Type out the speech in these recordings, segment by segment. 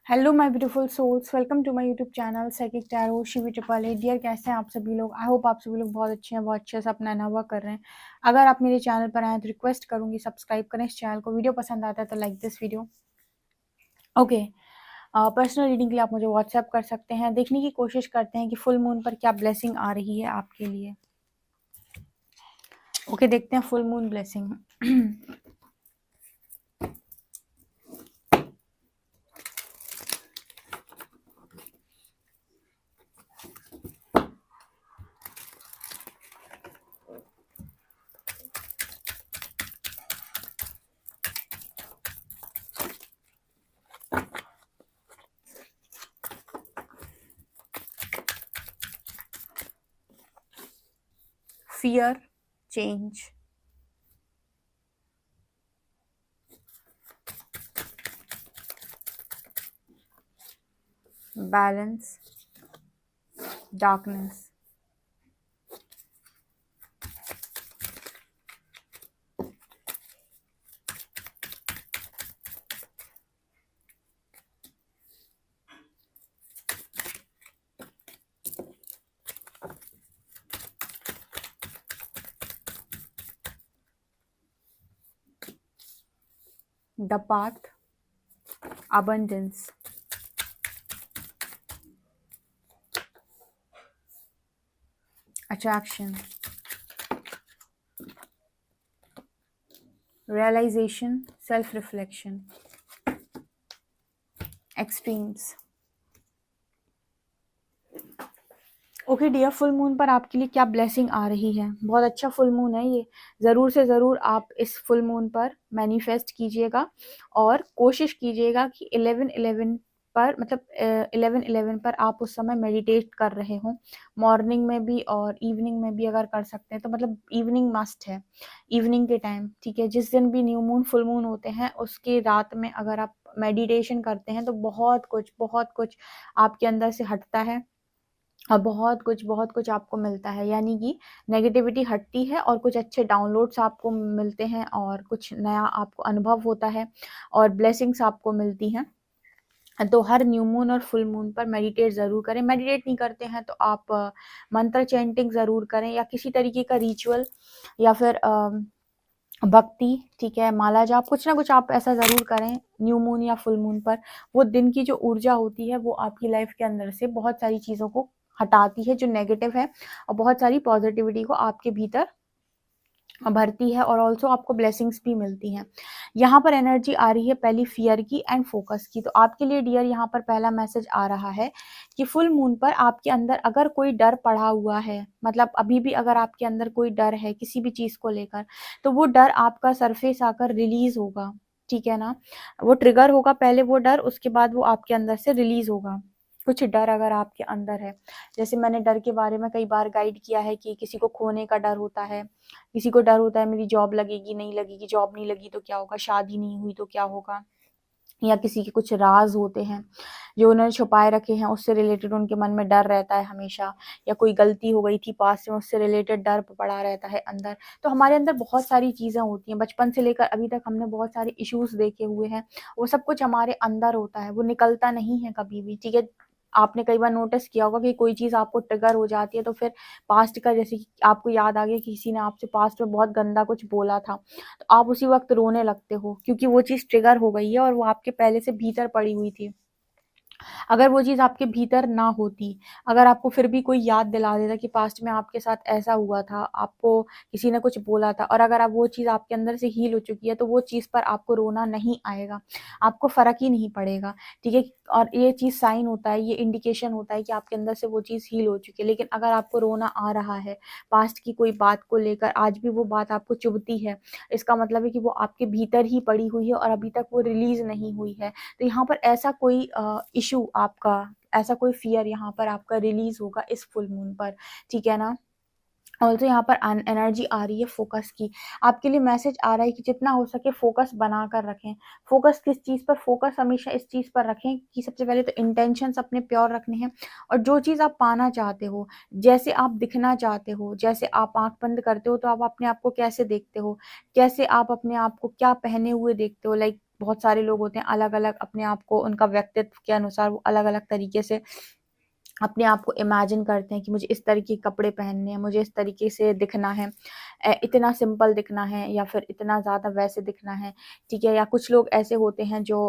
Hello my beautiful souls, welcome to my YouTube channel psychic tarot Shivi triple A. Dear, कैसे हैं आप सभी लोग? आई होप आप सभी लोग बहुत अच्छे हैं, बहुत अच्छे से अपना नवा कर रहे हैं। अगर आप मेरे चैनल पर आए तो रिक्वेस्ट करूंगी सब्सक्राइब करें इस चैनल को। वीडियो पसंद आता है तो like this video. Okay, personal reading के लिए आप मुझे व्हाट्सएप कर सकते हैं। देखने की कोशिश करते हैं कि फुल मून पर क्या ब्लेसिंग आ रही है आपके लिए। ओके, देखते हैं full moon blessing. Fear, change, balance, darkness, the path, abundance, attraction, realization, self reflection, extremes। Okay dear, full moon पर आपके लिए क्या ब्लेसिंग आ रही है? बहुत अच्छा फुल मून है ये। ज़रूर से ज़रूर आप इस फुल मून पर मैनिफेस्ट कीजिएगा और कोशिश कीजिएगा कि 11/11 पर, मतलब 11/11 पर आप उस समय मेडिटेट कर रहे हो। मॉर्निंग में भी और इवनिंग में भी अगर कर सकते हैं तो, मतलब इवनिंग मस्ट है, इवनिंग के टाइम, ठीक है। जिस दिन भी न्यू मून फुल मून होते हैं उसके रात में अगर आप मेडिटेशन करते हैं तो बहुत कुछ आपके अंदर से हटता है और बहुत कुछ आपको मिलता है। यानी कि नेगेटिविटी हटती है और कुछ अच्छे डाउनलोड्स आपको मिलते हैं और कुछ नया आपको अनुभव होता है और ब्लेसिंग्स आपको मिलती हैं। तो हर न्यू मून और फुल मून पर मेडिटेट ज़रूर करें। मेडिटेट नहीं करते हैं तो आप मंत्र चैंटिंग ज़रूर करें या किसी तरीके का रिचुअल या फिर भक्ति, ठीक है, माला जाप, कुछ ना कुछ आप ऐसा ज़रूर करें न्यू मून या फुल मून पर। वो दिन की जो ऊर्जा होती है वो आपकी लाइफ के अंदर से बहुत सारी चीज़ों को हटाती है जो नेगेटिव है और बहुत सारी पॉजिटिविटी को आपके भीतर भरती है और ऑल्सो आपको ब्लेसिंग्स भी मिलती हैं। यहाँ पर एनर्जी आ रही है पहली फियर की एंड फोकस की। तो आपके लिए डियर यहाँ पर पहला मैसेज आ रहा है कि फुल मून पर आपके अंदर अगर कोई डर पड़ा हुआ है, मतलब अभी भी अगर आपके अंदर कोई डर है किसी भी चीज़ को लेकर, तो वो डर आपका सरफेस आकर रिलीज होगा, ठीक है ना। वो ट्रिगर होगा पहले वो डर, उसके बाद वो आपके अंदर से रिलीज होगा। कुछ डर अगर आपके अंदर है, जैसे मैंने डर के बारे में कई बार गाइड किया है कि किसी को खोने का डर होता है, किसी को डर होता है मेरी जॉब लगेगी नहीं लगेगी, जॉब नहीं लगी तो क्या होगा, शादी नहीं हुई तो क्या होगा, या किसी के कुछ राज होते हैं जो उन्होंने छुपाए रखे हैं, उससे रिलेटेड उनके मन में डर रहता है हमेशा, या कोई गलती हो गई थी पास्ट में उससे रिलेटेड डर पड़ा रहता है अंदर। तो हमारे अंदर बहुत सारी चीज़ें होती हैं, बचपन से लेकर अभी तक हमने बहुत सारे इश्यूज देखे हुए हैं, वो सब कुछ हमारे अंदर होता है, वो निकलता नहीं है कभी भी, ठीक है। आपने कई बार नोटिस किया होगा कि कोई चीज़ आपको ट्रिगर हो जाती है तो फिर पास्ट का, जैसे कि आपको याद आ गया कि किसी ने आपसे पास्ट में बहुत गंदा कुछ बोला था, तो आप उसी वक्त रोने लगते हो क्योंकि वो चीज़ ट्रिगर हो गई है और वो आपके पहले से भीतर पड़ी हुई थी। अगर वो चीज़ आपके भीतर ना होती, अगर आपको फिर भी कोई याद दिला देता कि पास्ट में आपके साथ ऐसा हुआ था, आपको किसी ने कुछ बोला था, और अगर आप वो चीज़ आपके अंदर से हील हो चुकी है तो वो चीज़ पर आपको रोना नहीं आएगा, आपको फ़र्क ही नहीं पड़ेगा, ठीक है। और ये चीज़ साइन होता है, ये इंडिकेशन होता है कि आपके अंदर से वो चीज़ हील हो चुकी है। लेकिन अगर आपको रोना आ रहा है पास्ट की कोई बात को लेकर, आज भी वो बात आपको चुभती है, इसका मतलब है कि वो आपके भीतर ही पड़ी हुई है और अभी तक वो रिलीज़ नहीं हुई है। तो यहाँ पर ऐसा कोई इशू आपका, ऐसा कोई फियर यहाँ पर आपका रिलीज होगा इस फुल मून पर, ठीक है ना। ऑल्सो यहाँ पर एनर्जी आ रही है फोकस की। आपके लिए मैसेज आ रहा है कि जितना हो सके फोकस बना कर रखें। फोकस किस चीज़ पर? फोकस हमेशा इस चीज़ पर रखें कि सबसे पहले तो इंटेंशंस अपने प्योर रखने हैं, और जो चीज़ आप पाना चाहते हो, जैसे आप दिखना चाहते हो, जैसे आप आंख बंद करते हो तो आप अपने आप को कैसे देखते हो, कैसे आप अपने आप को क्या पहने हुए देखते हो, लाइक बहुत सारे लोग होते हैं अलग अलग अपने आप को, उनका व्यक्तित्व के अनुसार वो अलग अलग तरीके से अपने आप को इमेजिन करते हैं कि मुझे इस तरीके के कपड़े पहनने हैं, मुझे इस तरीके से दिखना है, इतना सिंपल दिखना है या फिर इतना ज़्यादा वैसे दिखना है, ठीक है। या कुछ लोग ऐसे होते हैं जो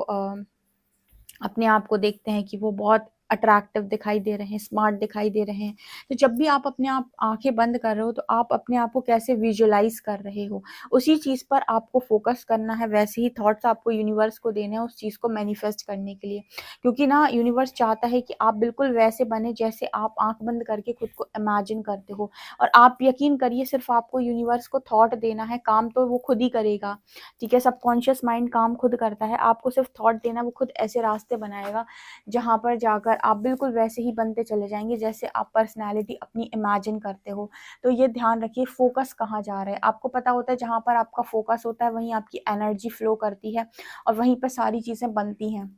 अपने आप को देखते हैं कि वो बहुत अट्रैक्टिव दिखाई दे रहे हैं, स्मार्ट दिखाई दे रहे हैं। तो जब भी आप अपने आप आँखें बंद कर रहे हो तो आप अपने आप को कैसे विजुअलाइज़ कर रहे हो, उसी चीज़ पर आपको फ़ोकस करना है। वैसे ही थॉट्स आपको यूनिवर्स को देने हैं उस चीज़ को मैनिफेस्ट करने के लिए। क्योंकि ना यूनिवर्स चाहता है कि आप बिल्कुल वैसे बने जैसे आप आँख बंद करके खुद को इमेजिन करते हो। और आप यकीन करिए सिर्फ़ आपको यूनिवर्स को थॉट देना है, काम तो वो खुद ही करेगा, ठीक है। सबकॉन्शियस माइंड काम खुद करता है, आपको सिर्फ़ थॉट देना, वो खुद ऐसे रास्ते बनाएगा जहाँ पर जाकर आप बिल्कुल वैसे ही बनते चले जाएँगे जैसे आप पर्सनैलिटी अपनी इमेजिन करते हो। तो ये ध्यान रखिए फ़ोकस कहाँ जा रहा है। आपको पता होता है जहाँ पर आपका फ़ोकस होता है वहीं आपकी एनर्जी फ्लो करती है और वहीं पर सारी चीज़ें बनती हैं।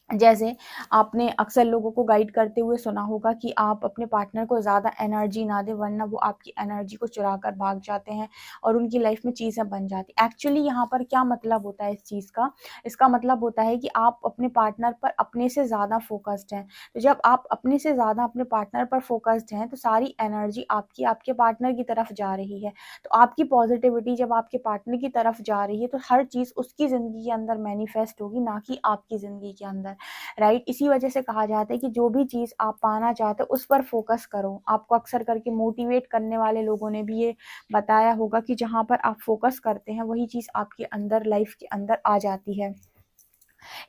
जैसे आपने अक्सर लोगों को गाइड करते हुए सुना होगा कि आप अपने पार्टनर को ज़्यादा एनर्जी ना दें वरना वो आपकी एनर्जी को चुरा कर भाग जाते हैं और उनकी लाइफ में चीज़ें बन जाती। एक्चुअली यहाँ पर क्या मतलब होता है इस चीज़ का? इसका मतलब होता है कि आप अपने पार्टनर पर अपने से ज़्यादा फ़ोकस्ड हैं। तो जब आप अपने से ज़्यादा अपने पार्टनर पर फ़ोकस्ड हैं तो सारी एनर्जी आपकी आपके पार्टनर की तरफ जा रही है। तो आपकी पॉज़िटिविटी जब आपके पार्टनर की तरफ जा रही है तो हर चीज़ उसकी ज़िंदगी के अंदर मैनिफेस्ट होगी, ना कि आपकी ज़िंदगी के अंदर। राइट। इसी वजह से कहा जाता है कि जो भी चीज़ आप पाना चाहते हो उस पर फोकस करो। आपको अक्सर करके मोटिवेट करने वाले लोगों ने भी ये बताया होगा कि जहाँ पर आप फोकस करते हैं वही चीज़ आपके अंदर लाइफ के अंदर आ जाती है।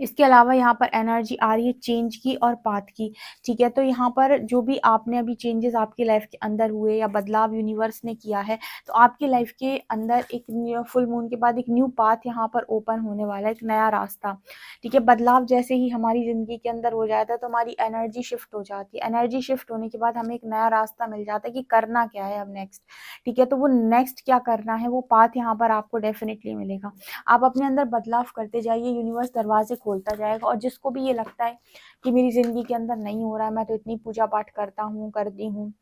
इसके अलावा यहाँ पर एनर्जी आ रही है चेंज की और पाथ की, ठीक है। तो यहाँ पर जो भी आपने अभी चेंजेस आपकी लाइफ के अंदर हुए या बदलाव यूनिवर्स ने किया है, तो आपकी लाइफ के अंदर एक फुल मून के बाद एक न्यू पाथ यहाँ पर ओपन होने वाला है, एक नया रास्ता, ठीक है। बदलाव जैसे ही हमारी ज़िंदगी के अंदर हो जाता है तो हमारी एनर्जी शिफ्ट हो जाती है। एनर्जी शिफ्ट होने के बाद हमें एक नया रास्ता मिल जाता है कि करना क्या है अब नेक्स्ट, ठीक है। तो वो नेक्स्ट क्या करना है वो पाथ यहाँ पर आपको डेफिनेटली मिलेगा। आप अपने अंदर बदलाव करते जाइए, यूनिवर्स दरवाजे खोलता जाएगा। और जिसको भी ये लगता है कि मेरी ज़िंदगी के अंदर नहीं हो रहा है, मैं तो इतनी पूजा पाठ करता हूँ, करती हूँ,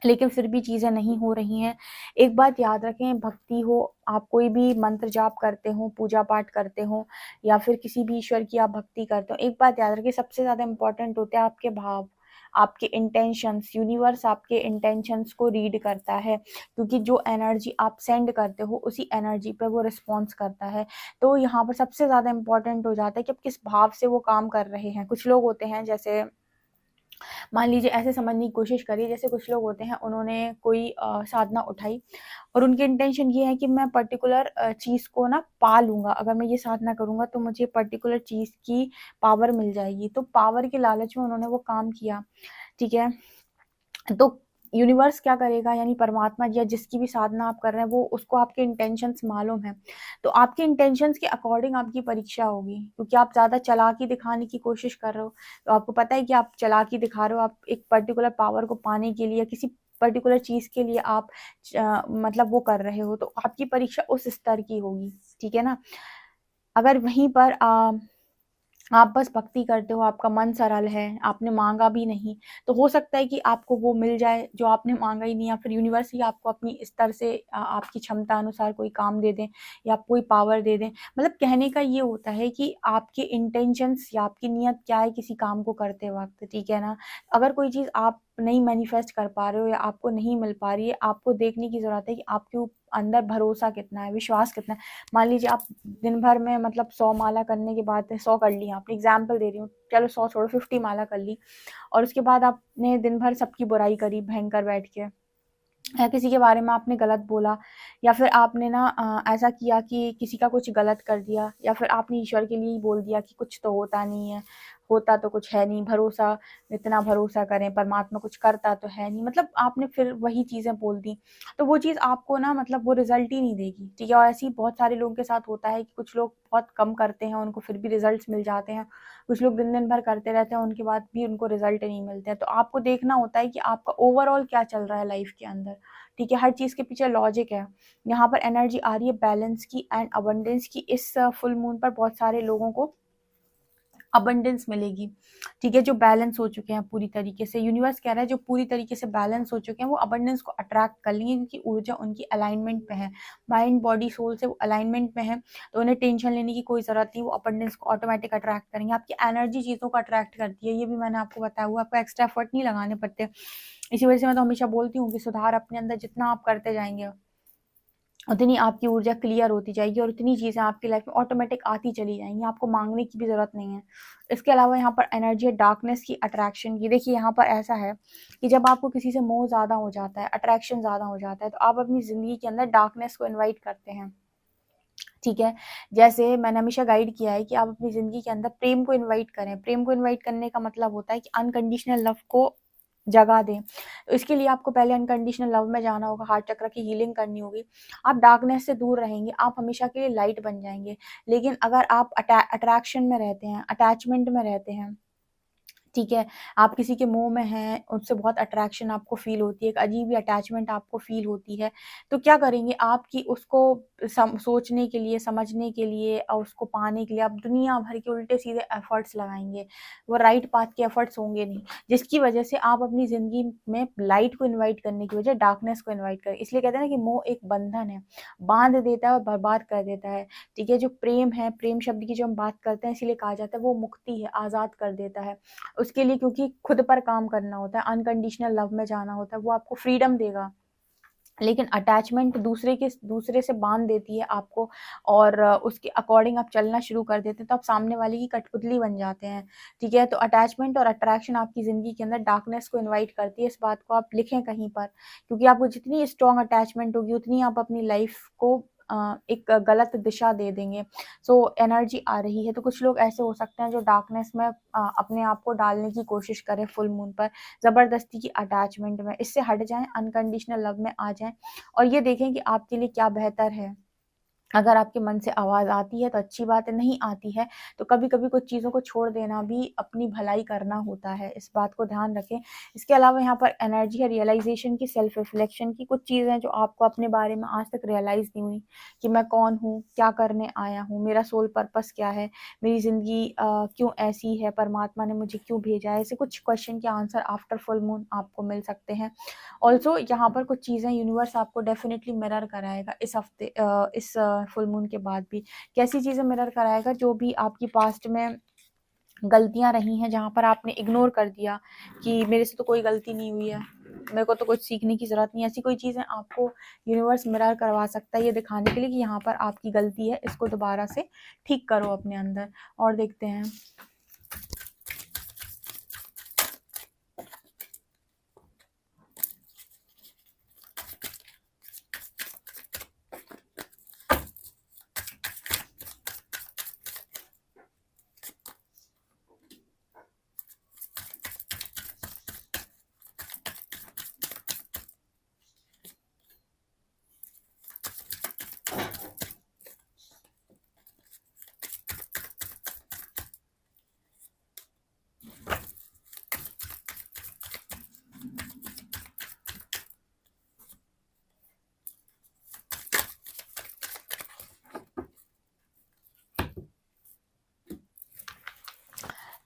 लेकिन फिर भी चीज़ें नहीं हो रही हैं, एक बात याद रखें, भक्ति हो, आप कोई भी मंत्र जाप करते हो, पूजा पाठ करते हो या फिर किसी भी ईश्वर की आप भक्ति करते हो, एक बात याद रखें, सबसे ज़्यादा इम्पोर्टेंट होते हैं आपके भाव, आपके इंटेंशंस। यूनिवर्स आपके इंटेंशंस को रीड करता है, क्योंकि जो एनर्जी आप सेंड करते हो उसी एनर्जी पे वो रिस्पॉन्स करता है। तो यहाँ पर सबसे ज़्यादा इम्पोर्टेंट हो जाता है कि आप किस भाव से वो काम कर रहे हैं। कुछ लोग होते हैं, जैसे मान लीजिए ऐसे समझने की कोशिश करिए, जैसे कुछ लोग होते हैं उन्होंने कोई साधना उठाई और उनकी इंटेंशन ये है कि मैं पर्टिकुलर चीज़ को ना पा लूँगा, अगर मैं ये साधना करूँगा तो मुझे पर्टिकुलर चीज़ की पावर मिल जाएगी। तो पावर के लालच में उन्होंने वो काम किया, ठीक है। तो यूनिवर्स क्या करेगा, यानी परमात्मा या जिसकी भी साधना आप कर रहे हैं वो उसको आपके इंटेंशंस मालूम है, तो आपके इंटेंशंस के अकॉर्डिंग आपकी परीक्षा होगी। क्योंकि आप ज़्यादा चालाकी दिखाने की कोशिश कर रहे हो, तो आपको पता है कि आप चालाकी दिखा रहे हो, आप एक पर्टिकुलर पावर को पाने के लिए, किसी पर्टिकुलर चीज़ के लिए आप मतलब वो कर रहे हो, तो आपकी परीक्षा उस स्तर की होगी, ठीक है ना। अगर वहीं पर आप बस भक्ति करते हो, आपका मन सरल है, आपने माँगा भी नहीं, तो हो सकता है कि आपको वो मिल जाए जो आपने माँगा ही नहीं, या फिर यूनिवर्स ही आपको अपनी स्तर से आपकी क्षमता अनुसार कोई काम दे दें या आपको कोई पावर दे दें। मतलब कहने का ये होता है कि आपके इंटेंशंस या आपकी नीयत क्या है किसी काम को करते वक़्त, ठीक है ना? अगर कोई चीज़ आप नहीं मैनिफेस्ट कर पा रहे हो या आपको नहीं मिल पा रही है, आपको देखने की ज़रूरत है कि आपके अंदर भरोसा कितना है, विश्वास कितना है। मान लीजिए आप दिन भर में मतलब 100 माला करने के बाद 100 कर ली आपने, एग्ज़ाम्पल दे रही हूँ, चलो 100 छोड़ो 50 माला कर ली और उसके बाद आपने दिन भर सबकी बुराई करी भयंकर बैठ के, या किसी के बारे में आपने गलत बोला, या फिर आपने ना ऐसा किया कि किसी का कुछ गलत कर दिया, या फिर आपने ईश्वर के लिए ही बोल दिया कि कुछ तो होता नहीं है, होता तो कुछ है नहीं, भरोसा इतना भरोसा करें, परमात्मा कुछ करता तो है नहीं, मतलब आपने फिर वही चीज़ें बोल दी, तो वो चीज़ आपको ना मतलब वो रिज़ल्ट ही नहीं देगी, ठीक है। और ऐसे ही बहुत सारे लोगों के साथ होता है कि कुछ लोग बहुत कम करते हैं, उनको फिर भी रिज़ल्ट्स मिल जाते हैं, कुछ लोग दिन-दिन भर करते रहते हैं, उनके बाद भी उनको रिज़ल्ट नहीं मिलते हैं। तो आपको देखना होता है कि आपका ओवरऑल क्या चल रहा है लाइफ़ के अंदर, ठीक है। हर चीज़ के पीछे लॉजिक है। यहाँ पर एनर्जी आ रही है बैलेंस की एंड अबंडेंस की। इस फुल मून पर बहुत सारे लोगों को अबंडेंस मिलेगी, ठीक है, जो बैलेंस हो चुके हैं पूरी तरीके से। यूनिवर्स कह रहा है जो पूरी तरीके से बैलेंस हो चुके हैं वो अबंडेंस को अट्रैक्ट कर लेंगे, क्योंकि ऊर्जा उनकी अलाइनमेंट में है, माइंड बॉडी सोल से वो अलाइनमेंट में है, तो उन्हें टेंशन लेने की कोई ज़रूरत नहीं, वो अबंडेंस को ऑटोमेटिक अट्रैक्ट करेंगे। आपकी एनर्जी चीज़ों को अट्रैक्ट करती है, ये भी मैंने आपको बताया हुआ, आपको एक्स्ट्रा एफर्ट नहीं लगाने पड़ते। इसी वजह से मैं तो हमेशा बोलती हूँ कि सुधार अपने अंदर जितना आप करते जाएंगे उतनी आपकी ऊर्जा क्लियर होती जाएगी और उतनी चीज़ें आपकी लाइफ में ऑटोमेटिक आती चली जाएंगी, आपको मांगने की भी ज़रूरत नहीं है। इसके अलावा यहाँ पर एनर्जी है डार्कनेस की, अट्रैक्शन की। देखिए यहाँ पर ऐसा है कि जब आपको किसी से मोह ज़्यादा हो जाता है, अट्रैक्शन ज़्यादा हो जाता है, तो आप अपनी ज़िंदगी के अंदर डार्कनेस को इन्वाइट करते हैं। ठीक है, जैसे मैंने हमेशा गाइड किया है कि आप अपनी ज़िंदगी के अंदर प्रेम को इन्वाइट करें। प्रेम को इन्वाइट करने का मतलब होता है कि अनकंडीशनल लव को जगह दें। तो इसके लिए आपको पहले अनकंडीशनल लव में जाना होगा, हार्ट चक्र की हीलिंग करनी होगी। आप डार्कनेस से दूर रहेंगे, आप हमेशा के लिए लाइट बन जाएंगे। लेकिन अगर आप अट्रैक्शन में रहते हैं, अटैचमेंट में रहते हैं, ठीक है, आप किसी के मोह में हैं, उससे बहुत अट्रैक्शन आपको फ़ील होती है, एक अजीब ही अटैचमेंट आपको फ़ील होती है, तो क्या करेंगे आप कि उसको सोचने के लिए, समझने के लिए और उसको पाने के लिए आप दुनिया भर के उल्टे-सीधे एफ़र्ट्स लगाएँगे। वो राइट पाथ के एफ़र्ट्स होंगे नहीं, जिसकी वजह से आप अपनी ज़िंदगी में लाइट को इन्वाइट करने की बजाय डार्कनेस को इन्वाइट करें। इसलिए कहते हैं ना कि मोह एक बंधन है, बाँध देता है और बर्बाद कर देता है। ठीक है, जो प्रेम है, प्रेम शब्द की जो हम बात करते हैं, इसीलिए कहा जाता है वो मुक्ति है, आज़ाद कर देता है। उसके लिए क्योंकि खुद पर काम करना होता है, अनकंडीशनल लव में जाना होता है, वो आपको फ्रीडम देगा। लेकिन अटैचमेंट दूसरे से बांध देती है आपको और उसके अकॉर्डिंग आप चलना शुरू कर देते हैं, तो आप सामने वाले की कठपुतली बन जाते हैं। ठीक है, तो अटैचमेंट और अट्रैक्शन आपकी ज़िंदगी के अंदर डार्कनेस को इनवाइट करती है। इस बात को आप लिखें कहीं पर, क्योंकि आपको जितनी स्ट्रॉन्ग अटैचमेंट होगी उतनी आप अपनी लाइफ को एक गलत दिशा दे देंगे। सो एनर्जी आ रही है, तो कुछ लोग ऐसे हो सकते हैं जो डार्कनेस में अपने आप को डालने की कोशिश करें फुल मून पर, ज़बरदस्ती की अटैचमेंट में। इससे हट जाएँ, अनकंडीशनल लव में आ जाएँ और ये देखें कि आपके लिए क्या बेहतर है। अगर आपके मन से आवाज़ आती है तो अच्छी बात है, नहीं आती है तो कभी-कभी कुछ चीज़ों को छोड़ देना भी अपनी भलाई करना होता है, इस बात को ध्यान रखें। इसके अलावा यहाँ पर एनर्जी है रियलाइज़ेशन की, सेल्फ रिफ्लेक्शन की। कुछ चीज़ें जो आपको अपने बारे में आज तक रियलाइज़ नहीं हुई कि मैं कौन हूँ, क्या करने आया हूँ, मेरा सोल पर्पस क्या है, मेरी ज़िंदगी क्यों ऐसी है, परमात्मा ने मुझे क्यों भेजा है। ऐसे कुछ क्वेश्चन के आंसर आफ्टर फुल मून आपको मिल सकते हैं। ऑल्सो यहाँ पर कुछ चीज़ें यूनिवर्स आपको डेफिनेटली मिरर कराएगा इस हफ्ते, इस फुल मून के बाद भी। कैसी चीज़ें मिरर कराएगा? जो भी आपकी पास्ट में गलतियाँ रही हैं, जहाँ पर आपने इग्नोर कर दिया कि मेरे से तो कोई गलती नहीं हुई है, मेरे को तो कुछ सीखने की ज़रूरत नहीं है। ऐसी कोई चीज़ें आपको यूनिवर्स मिरर करवा सकता है, ये दिखाने के लिए कि यहाँ पर आपकी गलती है, इसको दोबारा से ठीक करो अपने अंदर। और देखते हैं।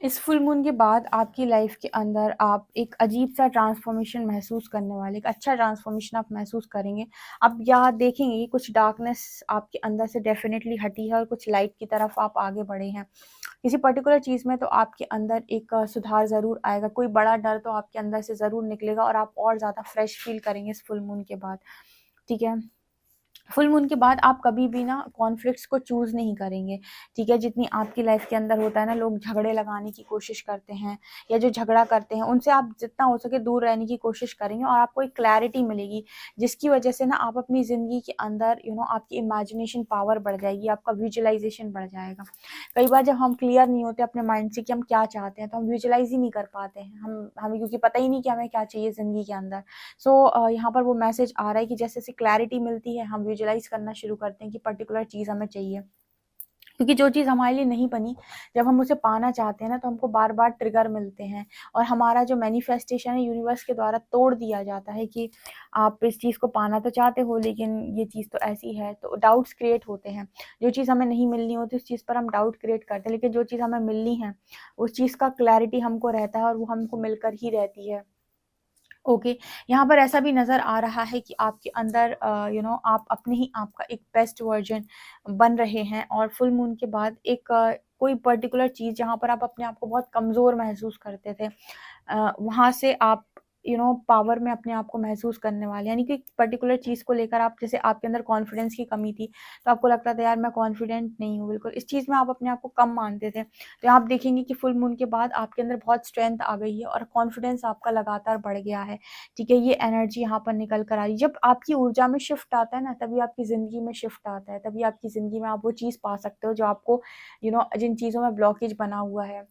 इस फुल मून के बाद आपकी लाइफ के अंदर आप एक अजीब सा ट्रांसफॉर्मेशन महसूस करने वाले, एक अच्छा ट्रांसफॉर्मेशन आप महसूस करेंगे। आप यहाँ देखेंगे कि कुछ डार्कनेस आपके अंदर से डेफिनेटली हटी है और कुछ लाइट की तरफ आप आगे बढ़े हैं। किसी पर्टिकुलर चीज़ में तो आपके अंदर एक सुधार ज़रूर आएगा, कोई बड़ा डर तो आपके अंदर से ज़रूर निकलेगा और आप और ज़्यादा फ्रेश फील करेंगे इस फुल मून के बाद। ठीक है, फुल मून के बाद आप कभी भी ना कॉन्फ्लिक्ट्स को चूज़ नहीं करेंगे। ठीक है, जितनी आपकी लाइफ के अंदर होता है ना, लोग झगड़े लगाने की कोशिश करते हैं या जो झगड़ा करते हैं उनसे आप जितना हो सके दूर रहने की कोशिश करेंगे और आपको एक क्लैरिटी मिलेगी, जिसकी वजह से ना आप अपनी ज़िंदगी के अंदर आपकी इमेजिनेशन पावर बढ़ जाएगी, आपका विजुअलाइजेशन बढ़ जाएगा। कई बार जब हम क्लियर नहीं होते अपने माइंड से कि हम क्या चाहते हैं, तो हम विजुअलाइज ही नहीं कर पाते हैं, हमें क्योंकि पता ही नहीं कि हमें क्या चाहिए ज़िंदगी के अंदर। सो यहाँ पर वो मैसेज आ रहा है कि जैसे जैसे क्लैरिटी मिलती है, हम विजुअलाइज करना शुरू करते हैं कि पर्टिकुलर चीज़ हमें चाहिए। क्योंकि जो चीज़ हमारे लिए नहीं बनी, जब हम उसे पाना चाहते हैं ना, तो हमको बार बार ट्रिगर मिलते हैं और हमारा जो मैनिफेस्टेशन है यूनिवर्स के द्वारा तोड़ दिया जाता है कि आप इस चीज़ को पाना तो चाहते हो लेकिन ये चीज़ तो ऐसी है, तो डाउट्स क्रिएट होते हैं। जो चीज़ हमें नहीं मिलनी होती उस चीज़ पर हम डाउट क्रिएट करते हैं, लेकिन जो चीज़ हमें मिलनी है उस चीज़ का क्लैरिटी हमको रहता है और वो हमको मिलकर ही रहती है। ओके, यहाँ पर ऐसा भी नज़र आ रहा है कि आपके अंदर आप अपने ही आप का एक बेस्ट वर्ज़न बन रहे हैं और फुल मून के बाद एक कोई पर्टिकुलर चीज़ जहाँ पर आप अपने आप को बहुत कमज़ोर महसूस करते थे, वहाँ से आप पावर में अपने आप को महसूस करने वाले, यानी कि पर्टिकुलर चीज़ को लेकर आप, जैसे आपके अंदर कॉन्फिडेंस की कमी थी, तो आपको लगता था यार मैं कॉन्फिडेंट नहीं हूँ बिल्कुल, इस चीज़ में आप अपने आप को कम मानते थे। तो आप देखेंगे कि फुल मून के बाद आपके अंदर बहुत स्ट्रेंथ आ गई है और कॉन्फिडेंस आपका लगातार बढ़ गया है, ठीक है? ये एनर्जी यहाँ पर निकल कर आ रही है। जब आपकी ऊर्जा में शिफ्ट आता है ना, तभी आपकी ज़िंदगी में शिफ्ट आता है, तभी आपकी ज़िंदगी में आप वो चीज़ पा सकते हो जो आपको जिन चीज़ों में ब्लॉकेज बना हुआ है।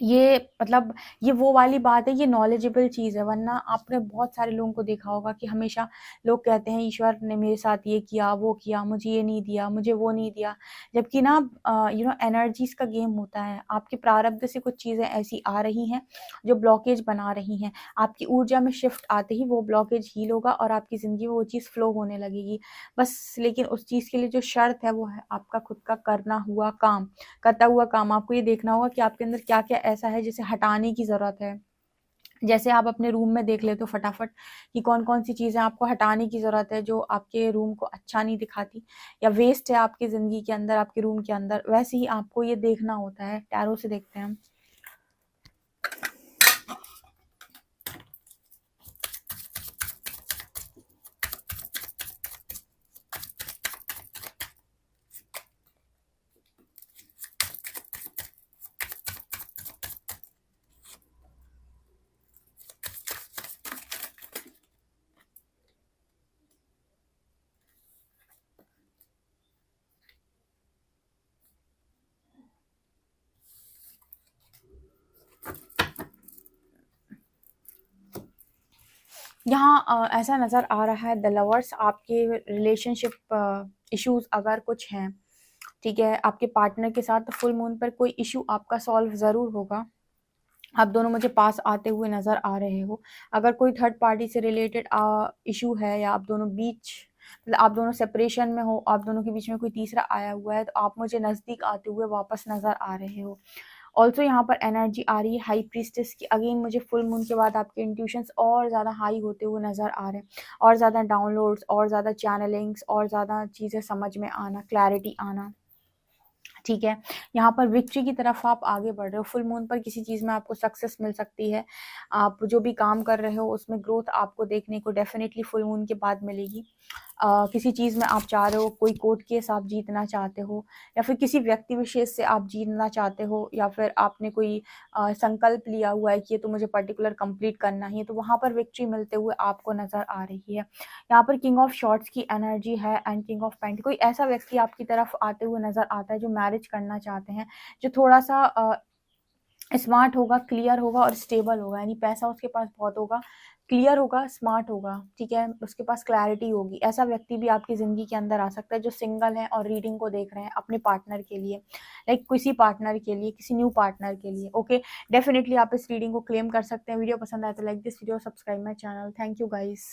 ये मतलब ये वो वाली बात है, ये नॉलेजेबल चीज़ है, वरना आपने बहुत सारे लोगों को देखा होगा कि हमेशा लोग कहते हैं ईश्वर ने मेरे साथ ये किया, वो किया, मुझे ये नहीं दिया, मुझे वो नहीं दिया। जबकि ना एनर्जीज़ का गेम होता है, आपके प्रारब्ध से कुछ चीज़ें ऐसी आ रही हैं जो ब्लॉकेज बना रही हैं। आपकी ऊर्जा में शिफ्ट आते ही वो ब्लॉकेज हील होगा और आपकी ज़िंदगी में वो चीज़ फ्लो होने लगेगी। बस लेकिन उस चीज़ के लिए जो शर्त है वो है आपका खुद का करता हुआ काम। आपको ये देखना होगा कि आपके अंदर क्या-क्या ऐसा है जिसे हटाने की ज़रूरत है। जैसे आप अपने रूम में देख लेते हो फटाफट कि कौन-कौन सी चीज़ें आपको हटाने की ज़रूरत है जो आपके रूम को अच्छा नहीं दिखाती या वेस्ट है आपकी ज़िंदगी के अंदर, आपके रूम के अंदर। वैसे ही आपको ये देखना होता है। टैरो से देखते हैं हम। यहाँ ऐसा नज़र आ रहा है द लवर्स, आपके रिलेशनशिप इश्यूज़ अगर कुछ हैं, ठीक है, आपके पार्टनर के साथ, तो फुल मून पर कोई इश्यू आपका सॉल्व ज़रूर होगा। आप दोनों मुझे पास आते हुए नज़र आ रहे हो। अगर कोई थर्ड पार्टी से रिलेटेड इश्यू है या आप दोनों बीच मतलब आप दोनों सेपरेशन में हो, आप दोनों के बीच में कोई तीसरा आया हुआ है, तो आप मुझे नज़दीक आते हुए वापस नज़र आ रहे हो। ऑल्सो यहाँ पर एनर्जी आ रही है हाई प्रीस्टेस की। अगेन मुझे फुल मून के बाद आपके इंट्यूशंस और ज़्यादा हाई होते हुए नज़र आ रहे हैं, और ज़्यादा डाउनलोड्स, और ज़्यादा चैनलिंग्स, और ज़्यादा चीज़ें समझ में आना, क्लैरिटी आना, ठीक है? यहाँ पर विक्ट्री की तरफ आप आगे बढ़ रहे हो। फुल मून पर किसी चीज़ में आपको सक्सेस मिल सकती है। आप जो भी काम कर रहे हो उसमें ग्रोथ आपको देखने को डेफ़िनेटली फुल मून के बाद मिलेगी। किसी चीज़ में आप चाह रहे हो, कोई कोर्ट केस आप जीतना चाहते हो, या फिर किसी व्यक्ति विशेष से आप जीतना चाहते हो, या फिर आपने कोई संकल्प लिया हुआ है कि ये तो मुझे पर्टिकुलर कंप्लीट करना ही है, तो वहाँ पर विक्ट्री मिलते हुए आपको नज़र आ रही है। यहाँ पर किंग ऑफ शॉर्ट्स की एनर्जी है एंड किंग ऑफ पेंट। कोई ऐसा व्यक्ति आपकी तरफ आते हुए नज़र आता है जो मैरिज करना चाहते हैं, जो थोड़ा-सा स्मार्ट होगा, क्लियर होगा और स्टेबल होगा, यानी पैसा उसके पास बहुत होगा, क्लियर होगा, स्मार्ट होगा, ठीक है? उसके पास क्लैरिटी होगी। ऐसा व्यक्ति भी आपकी ज़िंदगी के अंदर आ सकता है जो सिंगल है और रीडिंग को देख रहे हैं अपने पार्टनर के लिए, लाइक किसी पार्टनर के लिए, किसी न्यू पार्टनर के लिए, ओके? डेफ़िनिटली आप इस रीडिंग को क्लेम कर सकते हैं। वीडियो पसंद आए तो like this video, subscribe my channel. Thank you guys.